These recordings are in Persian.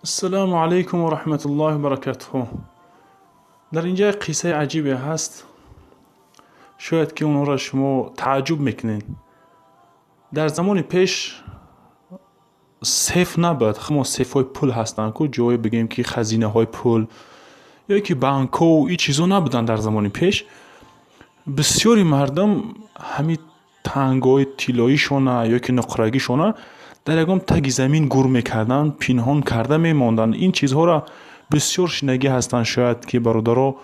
السلام علیکم و رحمت الله و برکاته. در اینجا قصه عجیبی هست، شاید که اون را شما تعجب میکنین. در زمان پیش سیف نبود، خما سیف های پول هستن که جای بگیم که خزینه های پول یا که بانک و این چیزا نبودن. در زمان پیش بسیاری مردم همین تنگای طلایی شونه یا که نقرگی شونه در یکم تگ زمین گور میکردن، پنهان کرده میماندن. این چیزها را بسیار شنیده هستند. شاید که برادرها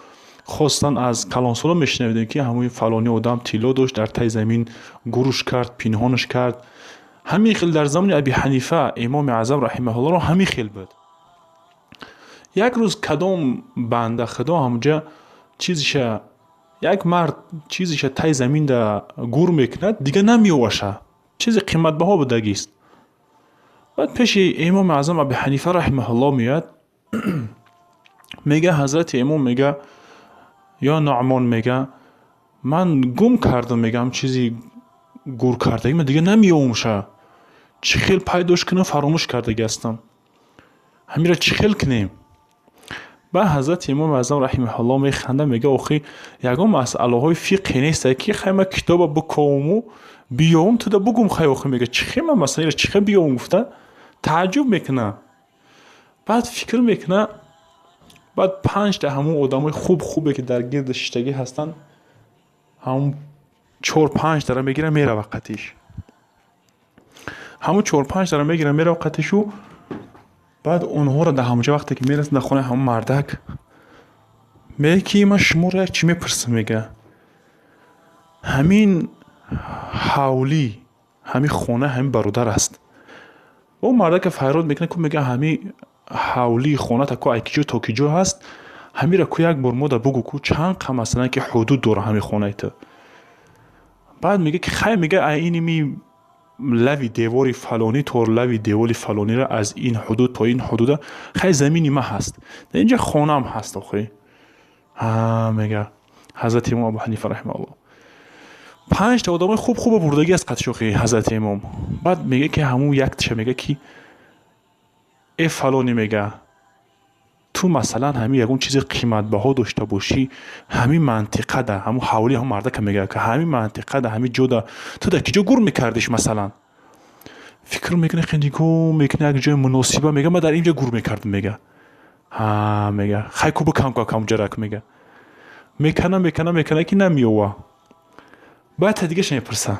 خواستن از کلانسالا میشنیدن که همون فلانی آدم طلا داشت در تگ زمین گورش کرد، پنهانش کرد. همین خیل در زمان ابی حنیفه امام اعظم رحمه الله را همین خیل بود. یک روز کدام بنده خدا همونجا چیزش یک مرد چیزش تای زمین دا گور میکند، دیگه نمیوشه، چیز قیمت بها بودگی است. بعد پیش امام اعظم ابی حنیفه رحمه الله میاد، میگه حضرت امام، میگه یا نعمان، میگه من گم کردم، میگم چیزی گور کرده من دیگه نمیومشه، چی خیل پیداش کنم فراموش کرده هستم، همین را چی خیل کنیم؟ با حضرت امام اعظم رحمه الله میخنده، میگه آخی یگام مسئله های فقهی نیست که خیمه کتاب بکوم و بیام تو ده بگم. خیلی آخی میگه چی خیمه مسئله را چی خیل بیام گفته، تعجب میکنه. بعد فکر میکنه، بعد 5 تا همون آدمای خوبه که در گرد شیشتگی هستن، همون 4-5 تا را میگیره میره وقتش، همون 4-5 تا را میگیره میره وقتشو. بعد اونها را در همونجا وقتی که میرسن در خونه همون مردک، میگه که من شما را یک چی میپرسم، میگه همین حولی همین خونه همین برادر است. و اون مردک فریاد میکنه که میگه همین حولی خونه تا که ایکی جو تا کی جو هست، همین را که یک بار مادر بگو که چند قم مثلا که حدود داره همین خونه ایتا. بعد میگه که خیلی، میگه اینی می لوی دیواری فلانی تور لوی دیواری فلانی را از این حدود تا این حدود خیلی زمینی ما هست، در اینجا خانه هم هست. آخی میگه حضرت امام ابو حنیفه رحمه الله 5 تا آدم خوب بردگی از قد شوخی حضرت امام. بعد میگه که همون یک تشه، میگه که ای فلانی، میگه تو مثلا همین یکون چیز قیمت بها داشته باشی، همین منطقه ده همون حوالی هم مرده که میگه که همین منطقه ده همین جو ده تو ده کجا گور میکردیش مثلا. فکر میکنه خیلی گو میکنه یک جای مناسبه، میگه من در اینجا گور میکردم. میگه میگه خیلی کو بکم که کم جرک، میگه میکنه که نمیوه. بعد تا دیگه شنیپرسه،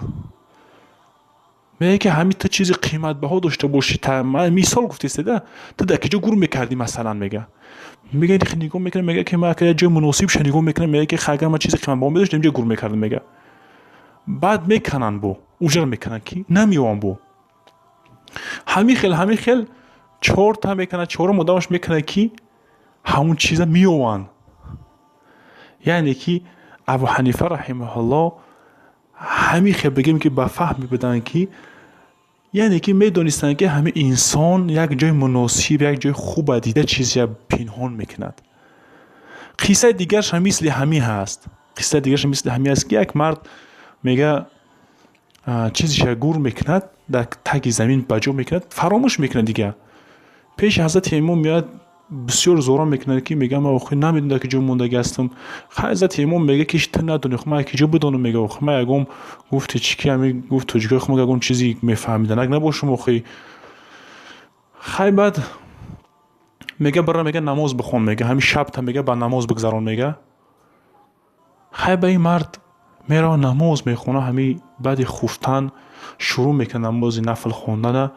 میگه که همین تو چیز قیمت بها داشته باشی، تا مثال گفتی سده تو در کجا گور میکردی مثلا. میگه خیلی نگاه میکنه، میگه که من که جای مناسب شه نگاه میکنه، میگه که خیلی من چیز قیمت بها میداشتم اینجا گور میکردم. میگه بعد میکنن بو اوجر میکنن که نمیوان بو همین خیل 4 تا میکنه، 4 مدامش میکنه که همون چیزا میوان. یعنی که ابو حنیفه رحمه الله همین خیلی بگیم که با فهم بدن که یعنی که میدونستن که همه انسان یک جای مناسب، یک جای خوب دیده چیزی پنهان میکند. قصه دیگرش هم مثل همین هست. که یک مرد میگه چیزیش گور میکند، در تگ زمین بجا میکند، فراموش میکند. دیگه پیش حضرت امام میاد، بسیار زورا میکنه که میگه من آخه نمیدونم که جو موندگی هستم. حضرت امام میگه که تو ندونی، خب من کجا بدونم؟ میگه آخه من یگم گفت چیکی همین گفت تو جگه، خب من یگم چیزی میفهمیدن اگه نباشم. آخه خیلی بعد میگه برای میگه نماز بخون، میگه همین شب تا میگه با نماز بگذرون. میگه خیلی به این مرد میره نماز میخونه، همین بعد خفتن شروع میکنه نماز نفل خوندن،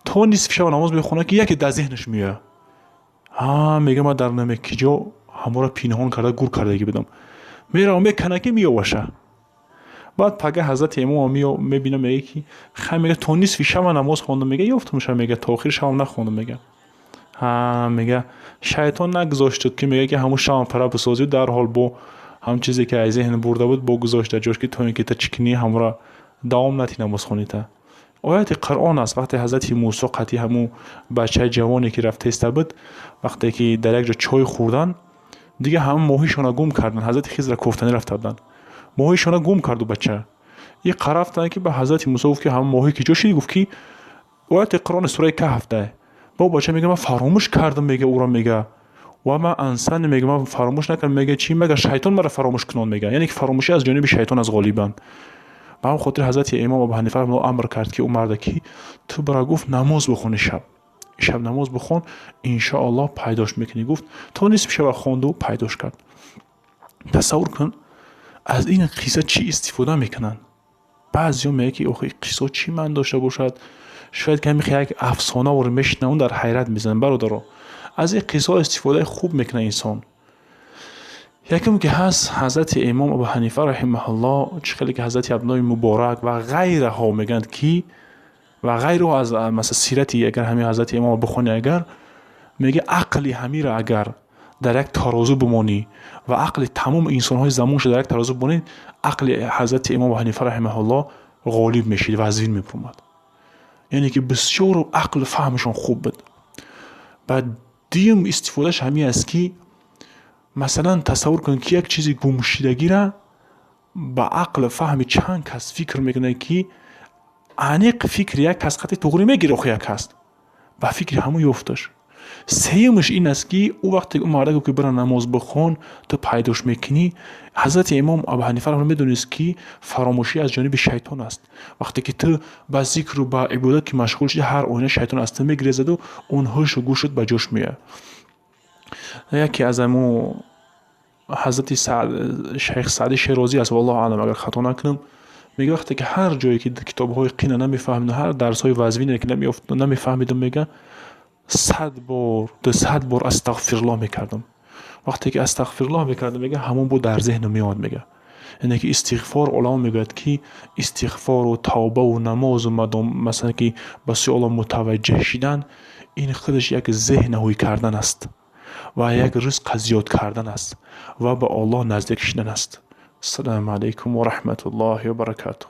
تا نصف شب نماز میخونه که یکی در ذهنش میاد، میگه من در نمکی جا همه را پینهان کرده گور کرده بدم. میره میکنه که میوشه. بعد پگه حضرت امام میبینه، میگه که خیلی، میگه تو نصف شب نماز خوندم. میگه یافت میشه. میگه تا آخر شب نخوندم. میگه شیطان نگذاشت که میگه که همون شب پره بسازی، در حال با هم چیزی که از ذهن برده بود با گذاشته جاش که تو اینکه تا چکنی همه را دوام نتی نماز خونیته. آیت قرآن است. وقتی حضرت موسی قطعی همون بچه جوانی که رفته است بود، وقتی که در یک جا چای خوردن، دیگه هم ماهیشون گم کردن. حضرت خضر کوفتنی رفته بودن، ماهیشون گم کرد و بچه این قرفتن که به حضرت موسی گفت که هم ماهی که جا شدی، گفت که آیت قرآن سوره کهف ده با بچه میگه من فراموش کردم، میگه او را میگه و من انسان میگه من فراموش نکردم، میگه چی؟ مگر شیطان مرا فراموش کنون میگه. یعنی که فراموشی از جانب شیطان از غالبا. به همین خاطر حضرت امام ابو حنیفه رحمه الله امر کرد که او مردکی تو برا گفت نماز بخون، شب نماز بخون ان شاء الله پیداش میکنی. گفت تا نصف شب خواند و پیداش کرد. تصور کن از این قصه چی استفاده میکنن. بعضیا میگه که اوه قصه چی من داشته باشد، شاید که همین یک افسانه ور میشنون در حیرت میزنن. برادرها از این قصه استفاده خوب میکنه انسان. یکم که هست حضرت امام ابو حنیفه رحمه الله، چخیلی که حضرت عبدالله مبارک و غیره ها میگن کی و غیره از مثلا سیرتی اگر همین حضرت امام بخونی، اگر میگه عقلی همین را اگر در یک ترازو بمانی و عقل تمام انسان های زمانش در یک ترازو بمانی، عقل حضرت امام ابو حنیفه رحمه الله غالب میشید و از این میپرمد. یعنی که بسیار عقل فهمشون خوب بود. بعد دیم استفادهش همین است که مثلا تصور کن که یک چیزی گمشیدگی را با عقل فهم چند کس فکر میکنه که انیق فکر یک کس خطی تغری میگیره خو یک هست با فکر همون یفتش. سیمش این است که او وقتی اون مرد که برای نماز بخون تو پیداش میکنی، حضرت امام ابو حنیفه رو میدونست که فراموشی از جانب شیطان است. وقتی که تو با ذکر و با عبادت که مشغول شدی، هر آینه شیطان است میگریزد و اون هوش و گوشت به جوش میاد. یکی از امو حضرت شیخ سعدی شیرازی است والله اعلم اگر خطا نکنم، میگه وقتی که هر جایی که کتاب های قینه نمیفهمیدم، هر درس های وزوینه که نمیفهمیدم، میگه 100 بار 200 بار استغفرالله میکردم. وقتی که استغفرالله میکردم میگه همون بود در ذهن میاد. میگه یعنی که استغفار علما میگوید که استغفار و توبه و نماز و مدام مثلا که به سوال متوجه شدن، این خودش یک ذهن هوی کردن است و یک رزق زیاد کردن است و به الله نزدیک شدن است. السلام علیکم و رحمت الله و برکاته.